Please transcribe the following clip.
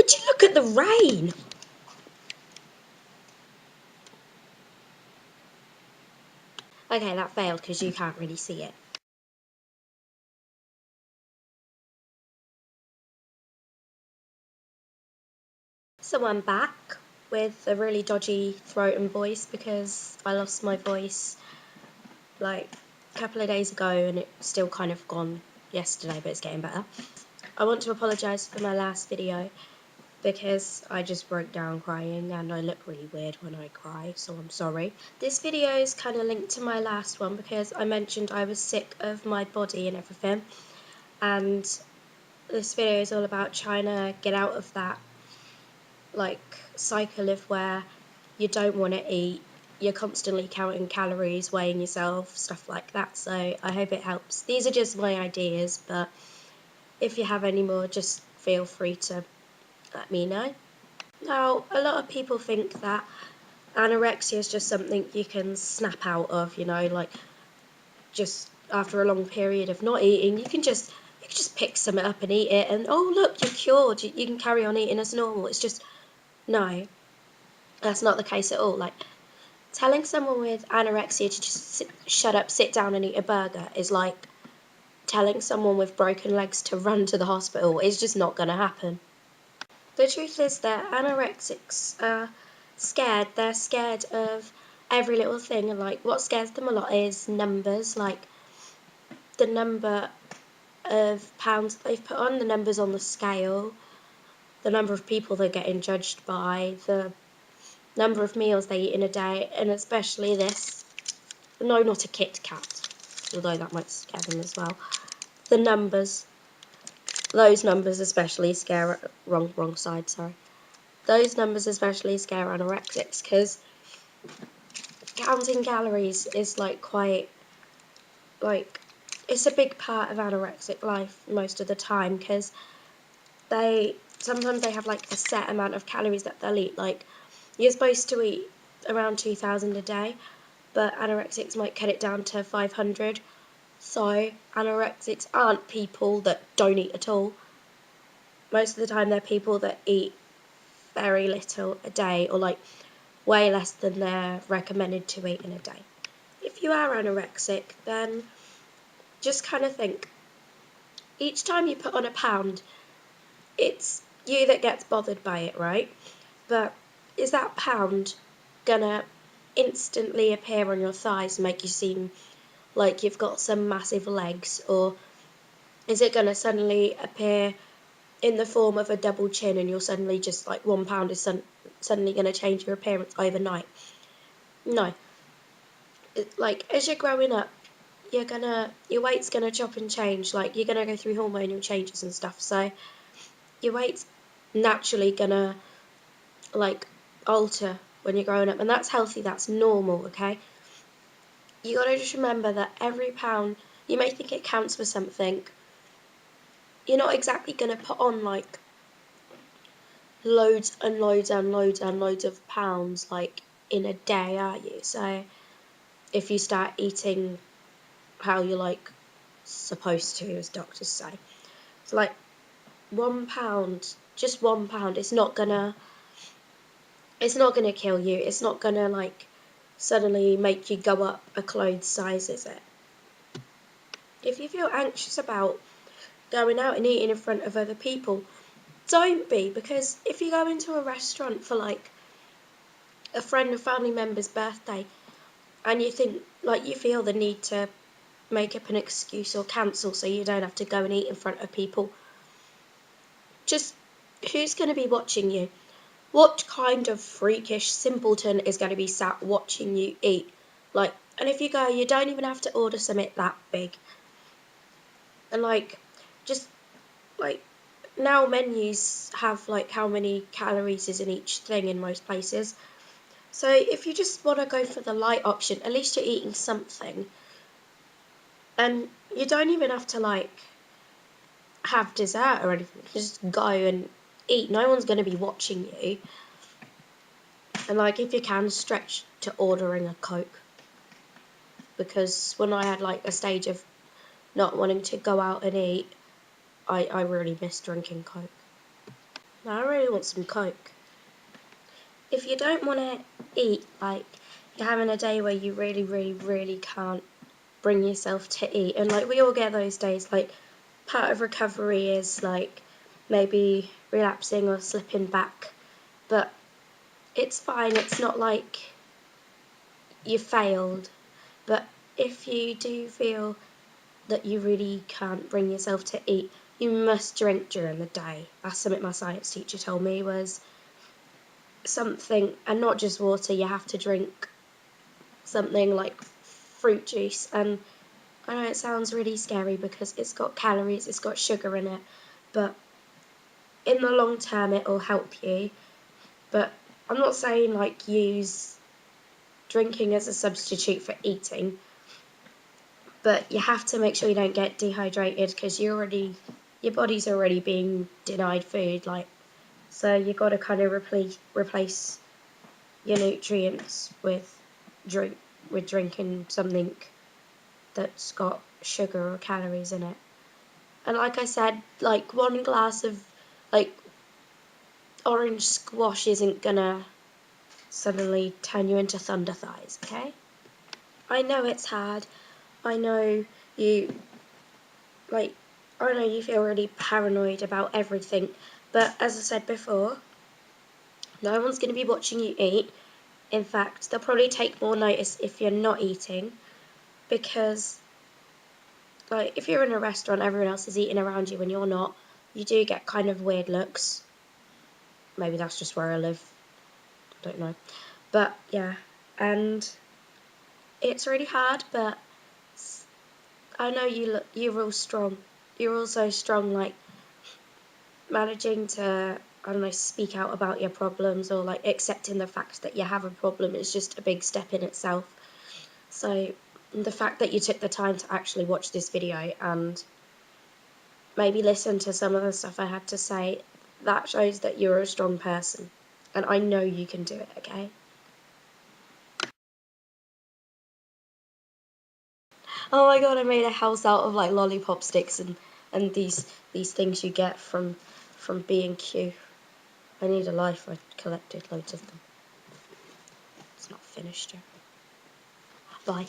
Would you look at the rain? Okay, that failed because you can't really see it. So I'm back with a really dodgy throat and voice because I lost my voice like a couple of days ago and it's still kind of gone yesterday, but it's getting better. I want to apologise for my last video because I just broke down crying and I look really weird when I cry, so I'm sorry. This video is kind of linked to my last one because I mentioned I was sick of my body and everything, and this video is all about trying to get out of that like cycle of where you don't want to eat, you're constantly counting calories, weighing yourself, stuff like that. So I hope it helps. These are just my ideas, but if you have any more, just feel free to let me know. Now, a lot of people think that anorexia is just something you can snap out of, you know, like just after a long period of not eating, you can just pick something up and eat it and oh look, you're cured, you can carry on eating as normal. It's just, no, that's not the case at all. Like, telling someone with anorexia to just shut up, sit down and eat a burger is like telling someone with broken legs to run to the hospital. It's just not going to happen. The truth is that anorexics are scared. They're scared of every little thing, and like what scares them a lot is numbers, like the number of pounds they've put on, the numbers on the scale, the number of people they're getting judged by, the number of meals they eat in a day, and especially this. No, not a Kit Kat, although that might scare them as well. The numbers. Those numbers especially scare... Wrong side, sorry. Those numbers especially scare anorexics because counting calories is like quite... like, it's a big part of anorexic life most of the time because sometimes they have like a set amount of calories that they'll eat. Like, you're supposed to eat around 2,000 a day, but anorexics might cut it down to 500. So anorexics aren't people that don't eat at all. Most of the time they're people that eat very little a day, or like way less than they're recommended to eat in a day. If you are anorexic, then just kind of think, each time you put on a pound, it's you that gets bothered by it, right? But is that pound gonna instantly appear on your thighs and make you seem like you've got some massive legs, or is it gonna suddenly appear in the form of a double chin and you're suddenly just like 1 pound is suddenly gonna change your appearance overnight? No. Like, as you're growing up, your weight's gonna chop and change. Like, you're gonna go through hormonal changes and stuff, so your weight's naturally gonna like alter when you're growing up, and that's healthy, that's normal, okay? You gotta just remember that every pound, you may think it counts for something, you're not exactly gonna put on like loads and loads and loads and loads of pounds like in a day, are you? So if you start eating how you're like supposed to, as doctors say, so like 1 pound, just 1 pound, it's not gonna kill you. It's not gonna like suddenly make you go up a clothes size, is it? If you feel anxious about going out and eating in front of other people, don't be, because if you go into a restaurant for like a friend or family member's birthday and you think like you feel the need to make up an excuse or cancel so you don't have to go and eat in front of people, just who's going to be watching you? What kind of freakish simpleton is going to be sat watching you eat? Like, and if you go, you don't even have to order something that big. And like, just like, now menus have like how many calories is in each thing in most places. So if you just want to go for the light option, at least you're eating something. And you don't even have to like have dessert or anything. Just go and eat. No one's going to be watching you. And like, if you can, stretch to ordering a Coke. Because when I had like a stage of not wanting to go out and eat, I really miss drinking Coke. Now I really want some Coke. If you don't want to eat, like, you're having a day where you really, really, really can't bring yourself to eat, and, like, we all get those days, like, part of recovery is, like, maybe relapsing or slipping back, but it's fine, it's not like you failed, but if you do feel that you really can't bring yourself to eat, you must drink during the day. That's something my science teacher told me, was something, and not just water, you have to drink something like fruit juice. And I know it sounds really scary because it's got calories, it's got sugar in it, but in the long term it will help you. But I'm not saying like use drinking as a substitute for eating, but you have to make sure you don't get dehydrated because your body's already being denied food, like, so you got to kind of replace your nutrients with drinking something that's got sugar or calories in it. And like I said, like, one glass of like orange squash isn't gonna suddenly turn you into thunder thighs, okay? I know it's hard. I know you like I know you feel really paranoid about everything, but as I said before, no one's going to be watching you eat. In fact, they'll probably take more notice if you're not eating, because, like, if you're in a restaurant, everyone else is eating around you and you're not, you do get kind of weird looks. Maybe that's just where I live. Don't know. But yeah, and it's really hard, but I know you're all strong. You're all so strong, like, managing to, I don't know, speak out about your problems, or like accepting the fact that you have a problem is just a big step in itself. So the fact that you took the time to actually watch this video and maybe listen to some of the stuff I had to say, that shows that you're a strong person. And I know you can do it, okay? Oh my god, I made a house out of like lollipop sticks and these things you get from B&Q. I need a life. I collected loads of them. It's not finished yet. Bye.